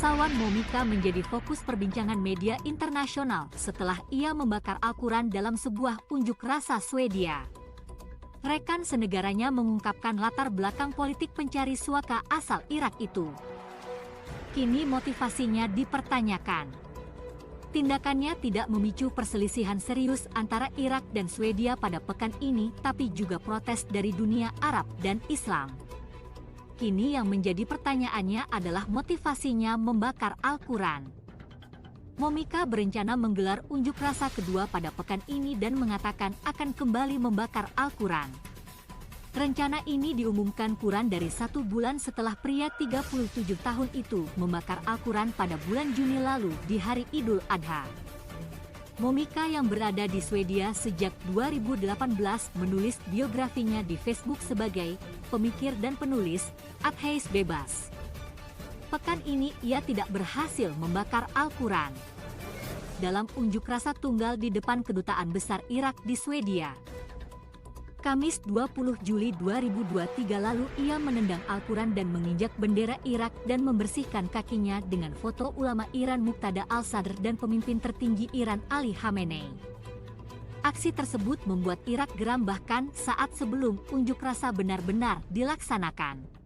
Bangsawan Momika menjadi fokus perbincangan media internasional setelah ia membakar Al-Quran dalam sebuah unjuk rasa Swedia. Rekan senegaranya mengungkapkan latar belakang politik pencari suaka asal Irak itu. Kini motivasinya dipertanyakan. Tindakannya tidak memicu perselisihan serius antara Irak dan Swedia pada pekan ini, tapi juga protes dari dunia Arab dan Islam. Kini yang menjadi pertanyaannya adalah motivasinya membakar Al-Quran. Momika berencana menggelar unjuk rasa kedua pada pekan ini dan mengatakan akan kembali membakar Al-Quran. Rencana ini diumumkan kurang dari 1 bulan setelah pria 37 tahun itu membakar Al-Quran pada bulan Juni lalu di hari Idul Adha. Momika yang berada di Swedia sejak 2018 menulis biografinya di Facebook sebagai pemikir dan penulis ateis bebas. Pekan ini ia tidak berhasil membakar Al-Quran. Dalam unjuk rasa tunggal di depan Kedutaan Besar Irak di Swedia, Kamis 20 Juli 2023 lalu ia menendang Al-Quran dan menginjak bendera Irak dan membersihkan kakinya dengan foto ulama Iran Muqtada al-Sadr dan pemimpin tertinggi Iran Ali Khamenei. Aksi tersebut membuat Irak geram bahkan saat sebelum unjuk rasa benar-benar dilaksanakan.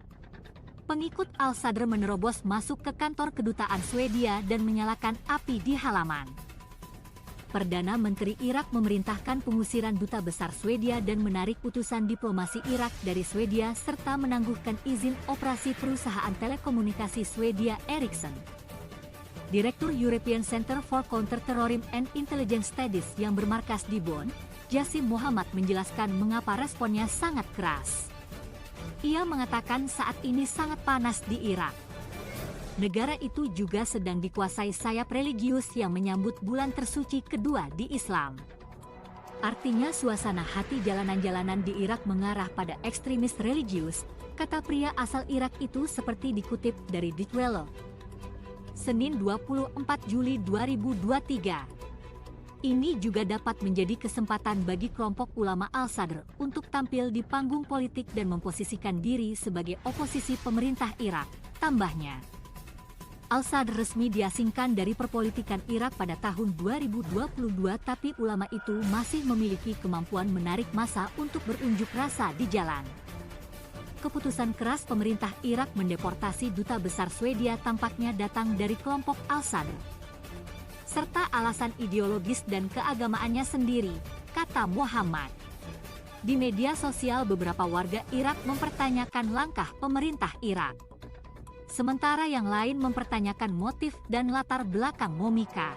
Pengikut al-Sadr menerobos masuk ke kantor kedutaan Swedia dan menyalakan api di halaman. Perdana Menteri Irak memerintahkan pengusiran duta besar Swedia dan menarik utusan diplomasi Irak dari Swedia serta menangguhkan izin operasi perusahaan telekomunikasi Swedia Ericsson. Direktur European Center for Counter-Terrorism and Intelligence Studies yang bermarkas di Bonn, Jassim Mohammad menjelaskan mengapa responnya sangat keras. Ia mengatakan saat ini sangat panas di Irak. Negara itu juga sedang dikuasai sayap religius yang menyambut bulan tersuci kedua di Islam. Artinya suasana hati jalanan-jalanan di Irak mengarah pada ekstremis religius, kata pria asal Irak itu seperti dikutip dari Die Welle. Senin 24 Juli 2023. Ini juga dapat menjadi kesempatan bagi kelompok ulama al-Sadr untuk tampil di panggung politik dan memposisikan diri sebagai oposisi pemerintah Irak, tambahnya. Al-Sadr resmi diasingkan dari perpolitikan Irak pada tahun 2022, tapi ulama itu masih memiliki kemampuan menarik massa untuk berunjuk rasa di jalan. Keputusan keras pemerintah Irak mendeportasi duta besar Swedia tampaknya datang dari kelompok al-Sadr, serta alasan ideologis dan keagamaannya sendiri, kata Muhammad. Di media sosial beberapa warga Irak mempertanyakan langkah pemerintah Irak. Sementara yang lain mempertanyakan motif dan latar belakang Momika.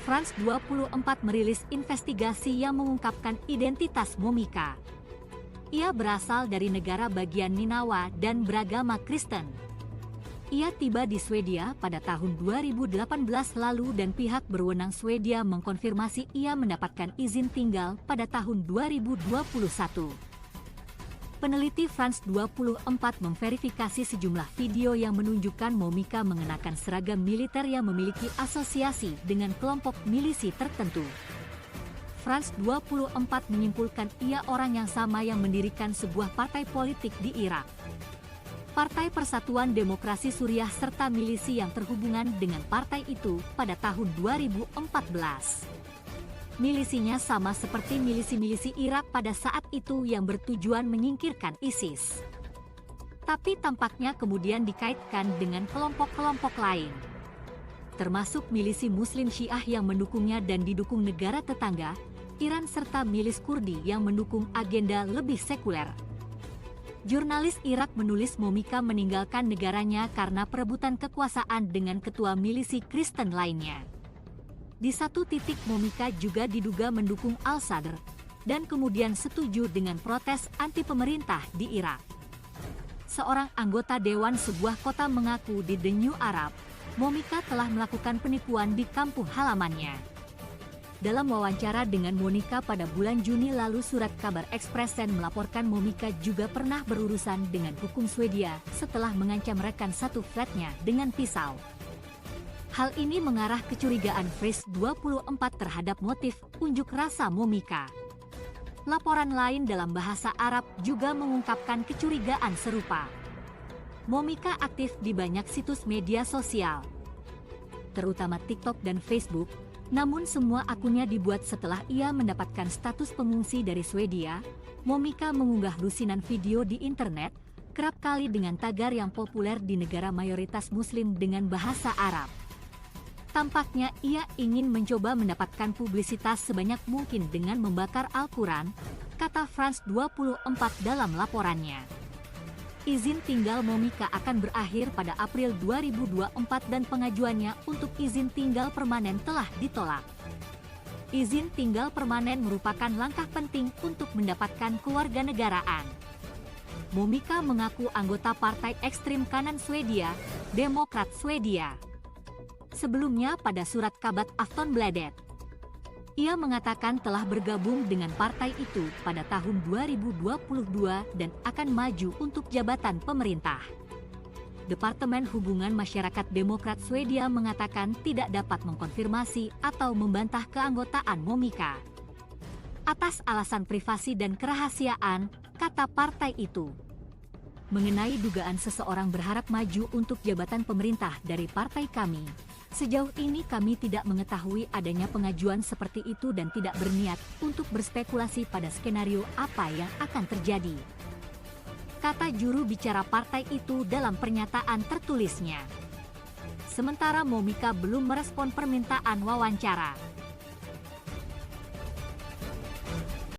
France 24 merilis investigasi yang mengungkapkan identitas Momika. Ia berasal dari negara bagian Ninawa dan beragama Kristen. Ia tiba di Swedia pada tahun 2018 lalu dan pihak berwenang Swedia mengkonfirmasi ia mendapatkan izin tinggal pada tahun 2021. Peneliti France 24 memverifikasi sejumlah video yang menunjukkan Momika mengenakan seragam militer yang memiliki asosiasi dengan kelompok milisi tertentu. France 24 menyimpulkan ia orang yang sama yang mendirikan sebuah partai politik di Irak, Partai Persatuan Demokrasi Suriah serta milisi yang terhubungan dengan partai itu pada tahun 2014. Milisinya sama seperti milisi-milisi Irak pada saat itu yang bertujuan menyingkirkan ISIS. Tapi tampaknya kemudian dikaitkan dengan kelompok-kelompok lain, termasuk milisi Muslim Syiah yang mendukungnya dan didukung negara tetangga, Iran serta milis Kurdi yang mendukung agenda lebih sekuler. Jurnalis Irak menulis Momika meninggalkan negaranya karena perebutan kekuasaan dengan ketua milisi Kristen lainnya. Di satu titik Momika juga diduga mendukung al-Sadr, dan kemudian setuju dengan protes anti-pemerintah di Irak. Seorang anggota dewan sebuah kota mengaku di The New Arab, Momika telah melakukan penipuan di kampung halamannya. Dalam wawancara dengan Monika pada bulan Juni lalu, Surat Kabar Expressen melaporkan Momika juga pernah berurusan dengan hukum Swedia setelah mengancam rekan satu flatnya dengan pisau. Hal ini mengarah kecurigaan France 24 terhadap motif unjuk rasa Momika. Laporan lain dalam bahasa Arab juga mengungkapkan kecurigaan serupa. Momika aktif di banyak situs media sosial, terutama TikTok dan Facebook, namun semua akunnya dibuat setelah ia mendapatkan status pengungsi dari Swedia. Momika mengunggah lusinan video di internet, kerap kali dengan tagar yang populer di negara mayoritas muslim dengan bahasa Arab. Tampaknya ia ingin mencoba mendapatkan publisitas sebanyak mungkin dengan membakar Al-Quran, kata France 24 dalam laporannya. Izin tinggal Momika akan berakhir pada April 2024 dan pengajuannya untuk izin tinggal permanen telah ditolak. Izin tinggal permanen merupakan langkah penting untuk mendapatkan kewarganegaraan. Momika mengaku anggota partai ekstrim kanan Swedia, Demokrat Swedia. Sebelumnya pada surat kabar Aftonbladet, ia mengatakan telah bergabung dengan partai itu pada tahun 2022 dan akan maju untuk jabatan pemerintah. Departemen Hubungan Masyarakat Demokrat Swedia mengatakan tidak dapat mengkonfirmasi atau membantah keanggotaan Momika atas alasan privasi dan kerahasiaan, kata partai itu. Mengenai dugaan seseorang berharap maju untuk jabatan pemerintah dari partai kami, sejauh ini kami tidak mengetahui adanya pengajuan seperti itu dan tidak berniat untuk berspekulasi pada skenario apa yang akan terjadi, kata juru bicara partai itu dalam pernyataan tertulisnya. Sementara Momika belum merespon permintaan wawancara.